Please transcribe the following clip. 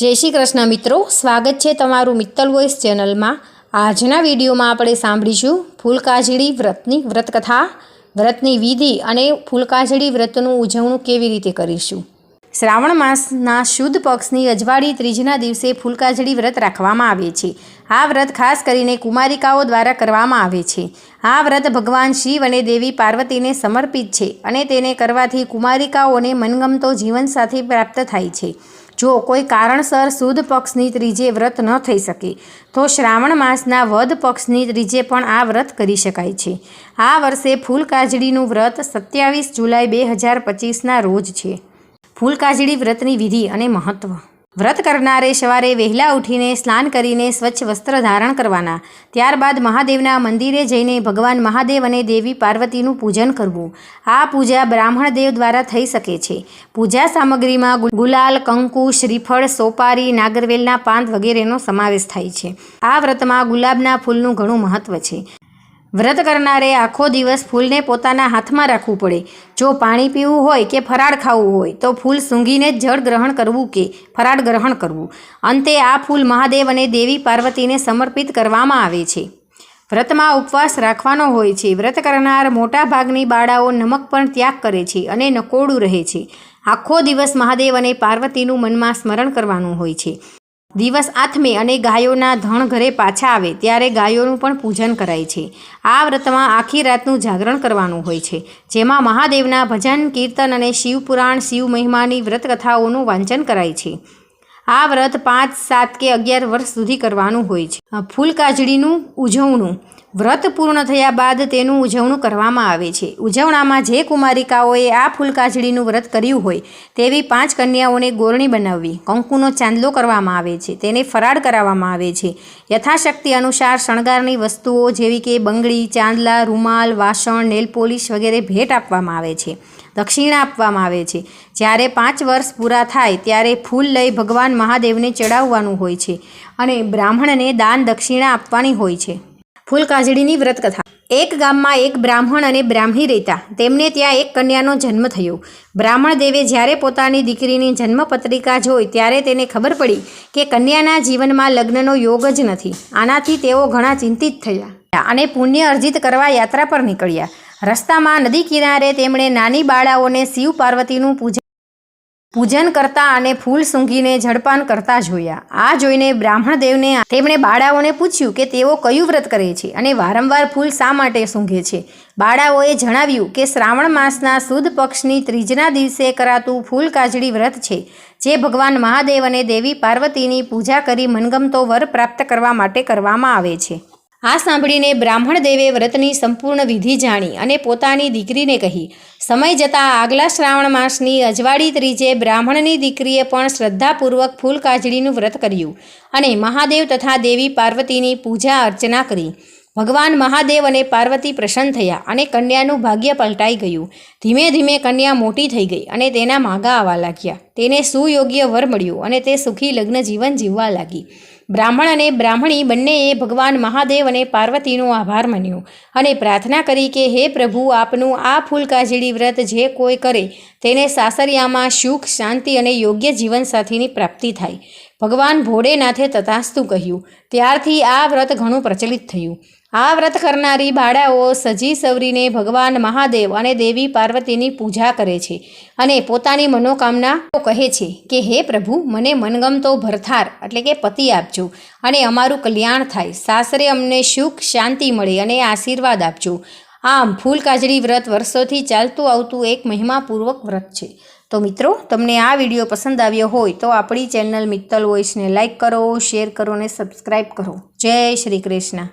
जय श्री कृष्ण मित्रों, स्वागत है तमारू मित्तल वॉइस चेनल में। आजना विडियो में आपणे सांभळीशुं फूलकाजड़ी व्रतनी व्रतकथा, व्रतनी विधि अने फूलकाजड़ी व्रतनु उजवणुं केवी रीते करीशुं। श्रावण मासना शुद्ध पक्षनी अजवाड़ी त्रीजना दिवसे फूलकाजड़ी व्रत राखवामां आवे छे। आ व्रत खास करीने कुमारिकाओ द्वारा करवामां आवे छे। आ व्रत भगवान शिव अने देवी पार्वती ने समर्पित छे अने तेने करवाथी कुमारिकाओने मनगमतो जीवनसाथी प्राप्त थाय छे। जो कोई कारणसर सुद पक्षनी त्रीजे व्रत न थई सके तो श्रावण मासना वध पक्षनी त्रीजे पण आ व्रत करी शकाय छे। आ वर्षे फूलकाजड़ीनुं व्रत 27 जुलाई 2025 ना रोज छे। फूलकाजड़ी व्रतनी विधि अने महत्व। व्रत करनारे सवारे वहेला उठीने स्नान करीने स्वच्छ वस्त्र धारण करवाना, त्यारबाद महादेवना मंदिरे जईने भगवान महादेव अने देवी पार्वतीनुं पूजन करवुं। आ पूजा ब्राह्मण देव द्वारा थई सके छे। पूजा सामग्रीमां गुलाल, कंकु, श्रीफळ, सोपारी, नागरवेलना पान वगैरेनो समावेश थाय छे। आ व्रतमां गुलाबना फूलनुं घणुं महत्व छे। व्रत करनारे आखो दिवस फूलने पोताना हाथमां राखवुं पड़े। जो पाणी पीवुं होय के फराळ खावुं होय तो फूल सूंघीने जल ग्रहण करवुं के फराळ ग्रहण करवुं। अंते आ फूल महादेव अने देवी पार्वतीने समर्पित करवामां आवे छे। व्रतमां उपवास राखवानो होय छे। व्रत करनार मोटा भागनी बाळाओ नमक पण त्याग करे छे अने नकोड़ुं रहे छे। आखो दिवस महादेव अने पार्वतीनुं मनमा स्मरण करवानुं होय छे। दिवस आथमे अने गायोना धण घरे पाछा आवे त्यारे गायोनुं पण पूजन कराय छे। आ व्रतमां आखी रातनुं जागरण करवानुं होय छे, जेमां महादेवना भजन, कीर्तन अने शिवपुराण, शिव महिमानी व्रतकथाओनुं वांचन कराय छे। आ व्रत 5, 7 के 11 वर्ष सुधी करवानुं होय छे। फूलकाजड़ीनुं उजवणुं। व्रत पूर्ण थया बाद तेनुं उजवणुं करवामां आवे छे। उजवणामां जे कुमारिकाओए आ फूलकाजड़ीनुं व्रत कर्युं होय तेवी 5 कन्याओने गोरणी बनाववी, कंकुनो चांदलो करवामां आवे छे, तेने फराळ कराववामां आवे छे। यथाशक्ति अनुसार शणगारनी वस्तुओ जेवी के बंगड़ी, चांदला, रूमाल, वासण, नेल पॉलिश वगैरे भेट आपवामां आवे छे। दक्षिणा आपवामां आवे छे। ज्यारे 5 वर्ष पूरा थाय त्यारे फूल लई भगवान महादेवने चढ़ाववानुं होय छे अने ब्राह्मणने दान दक्षिणा आपवानी होय छे। फूलकाजड़ीनी व्रतकथा। एक गाममां एक ब्राह्मण अने ब्राह्मणी रहेता। तेमने त्यां एक कन्यानो जन्म थयो। ब्राह्मण देवे ज्यारे पोतानी दीकरीनी जन्मपत्रिका जोई त्यारे तेने खबर पड़ी के कन्याना जीवनमां लग्ननो योग ज नथी। आनाथी तेओ घणा चिंतित थया अने पुण्य अर्जित करवा यात्रा पर निकळ्या। रस्तामां नदी किनारे तेमणे नानी बाळाओने शिव पार्वतीनुं पूजन करता अने फूल सूंघीने जळपान करता जोया। आ जोईने ब्राह्मण देवने तेमणे बाळाओने पूछ्युं के तेओ कयुं व्रत करे छे अने वारंवार फूल शा माटे सूंघे छे। बाळाओए जणाव्युं के श्रावण मासना सुद पक्षनी त्रीजना दिवसे करातुं फूलकाजड़ी व्रत छे, जे भगवान महादेव अने देवी पार्वतीनी पूजा करी मनगमतो वर प्राप्त करवा माटे करवामां आवे छे। आ सांभळीने ब्राह्मण देवे व्रतनी संपूर्ण विधि जाणी अने पोतानी दीकरीने कही। समय जता आगला श्रावण मासनी अजवाड़ी त्रीजे ब्राह्मणनी दीकरीए पण श्रद्धापूर्वक फूलकाजड़ीनुं व्रत कर्युं अने महादेव तथा देवी पार्वतीनी पूजा अर्चना करी। भगवान महादेव अने पार्वती प्रसन्न थया अने कन्यानुं भाग्य पलटाई गयुं। धीमे धीमे कन्या मोटी थई गई अने तेना मागा आवा लाग्या। तेने सुयोग्य वर मळ्युं अने ते सुखी लग्न जीवन जीववा लागी। ब्राह्मण अने ब्राह्मणी बंनेए भगवान महादेव अने पार्वतीनो आभार मान्यो अने प्रार्थना करी के हे प्रभु, आपनुं आ फूलकाजड़ी व्रत जे कोई करे तेने सासरियामां सुख, शांति अने योग्य जीवनसाथीनी प्राप्ति थाय। भगवान भोळेनाथे तथास्तु कह्युं। त्यारथी आ व्रत घणुं प्रचलित थयुं। आ व्रत करनारी बाळाओ सजी सवरीने भगवान महादेव अने देवी पार्वतीनी पूजा करे छे अने पोतानी मनोकामना कहे छे के हे प्रभु, मने मनगमतो भरथार एटले के पति आपजो अने अमारुं कल्याण थाय। सासरे अमने सुख, शांति मळे अने आशीर्वाद आपजो। आम फूलकाजड़ी व्रत वर्षोथी चालतुं आवतुं एक महिमापूर्वक व्रत छे। तो मित्रों, तमने आ विडियो पसंद आव्यो होय तो आपणी चेनल मित्तल वॉइस ने लाइक करो, शेर करो ने सब्सक्राइब करो। जय श्री कृष्ण।